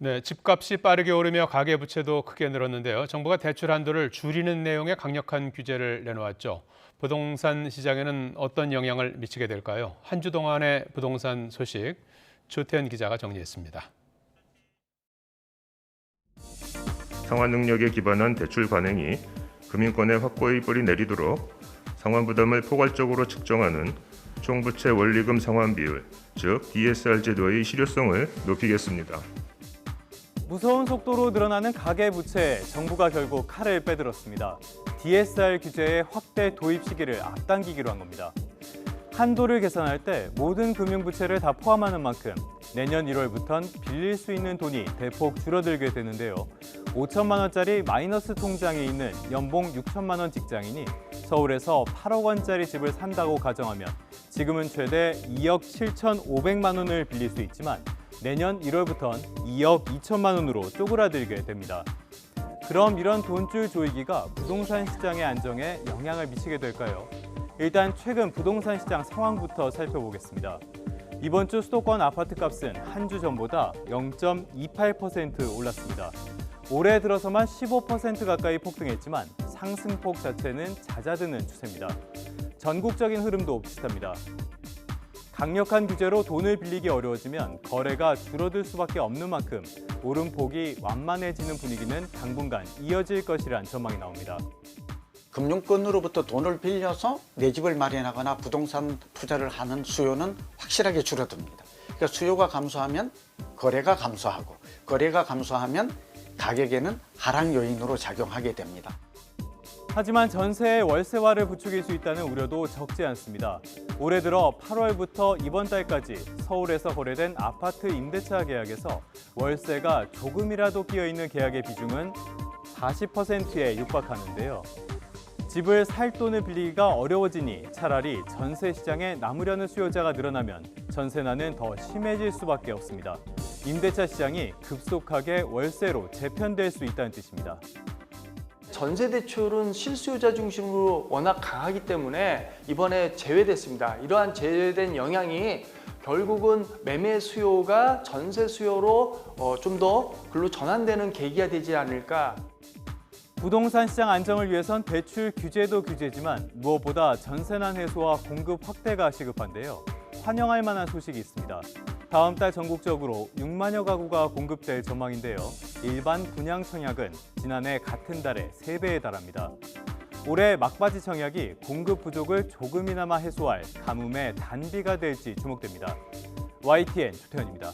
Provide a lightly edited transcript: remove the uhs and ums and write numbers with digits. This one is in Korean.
네, 집값이 빠르게 오르며 가계부채도 크게 늘었는데요. 정부가 대출 한도를 줄이는 내용의 강력한 규제를 내놓았죠. 부동산 시장에는 어떤 영향을 미치게 될까요? 한 주 동안의 부동산 소식 조태현 기자가 정리했습니다. 상환 능력에 기반한 대출 관행이 금융권의 확고히 뿌리 내리도록 상환 부담을 포괄적으로 측정하는 총부채 원리금 상환 비율, 즉 DSR 제도의 실효성을 높이겠습니다. 무서운 속도로 늘어나는 가계부채, 정부가 결국 칼을 빼들었습니다. DSR 규제의 확대 도입 시기를 앞당기기로 한 겁니다. 한도를 계산할 때 모든 금융부채를 다 포함하는 만큼 내년 1월부턴 빌릴 수 있는 돈이 대폭 줄어들게 되는데요. 5천만 원짜리 마이너스 통장에 있는 연봉 6천만 원 직장인이 서울에서 8억 원짜리 집을 산다고 가정하면 지금은 최대 2억 7,500만 원을 빌릴 수 있지만 내년 1월부턴 2억 2천만 원으로 쪼그라들게 됩니다. 그럼 이런 돈줄 조이기가 부동산 시장의 안정에 영향을 미치게 될까요? 일단 최근 부동산 시장 상황부터 살펴보겠습니다. 이번 주 수도권 아파트값은 한 주 전보다 0.28% 올랐습니다. 올해 들어서만 15% 가까이 폭등했지만 상승폭 자체는 잦아드는 추세입니다. 전국적인 흐름도 비슷합니다. 강력한 규제로 돈을 빌리기 어려워지면 거래가 줄어들 수밖에 없는 만큼 오름폭이 완만해지는 분위기는 당분간 이어질 것이란 전망이 나옵니다. 금융권으로부터 돈을 빌려서 내 집을 마련하거나 부동산 투자를 하는 수요는 확실하게 줄어듭니다. 그러니까 수요가 감소하면 거래가 감소하고 거래가 감소하면 가격에는 하락 요인으로 작용하게 됩니다. 하지만 전세의 월세화를 부추길 수 있다는 우려도 적지 않습니다. 올해 들어 8월부터 이번 달까지 서울에서 거래된 아파트 임대차 계약에서 월세가 조금이라도 끼어있는 계약의 비중은 40%에 육박하는데요. 집을 살 돈을 빌리기가 어려워지니 차라리 전세 시장에 남으려는 수요자가 늘어나면 전세난은 더 심해질 수밖에 없습니다. 임대차 시장이 급속하게 월세로 재편될 수 있다는 뜻입니다. 전세 대출은 실수요자 중심으로 워낙 강하기 때문에 이번에 제외됐습니다. 이러한 제외된 영향이 결국은 매매 수요가 전세 수요로 좀 더 글로 전환되는 계기가 되지 않을까. 부동산 시장 안정을 위해선 대출 규제도 규제지만 무엇보다 전세난 해소와 공급 확대가 시급한데요. 환영할 만한 소식이 있습니다. 다음 달 전국적으로 6만여 가구가 공급될 전망인데요. 일반 분양 청약은 지난해 같은 달에 3배에 달합니다. 올해 막바지 청약이 공급 부족을 조금이나마 해소할 가뭄의 단비가 될지 주목됩니다. YTN 조태현입니다.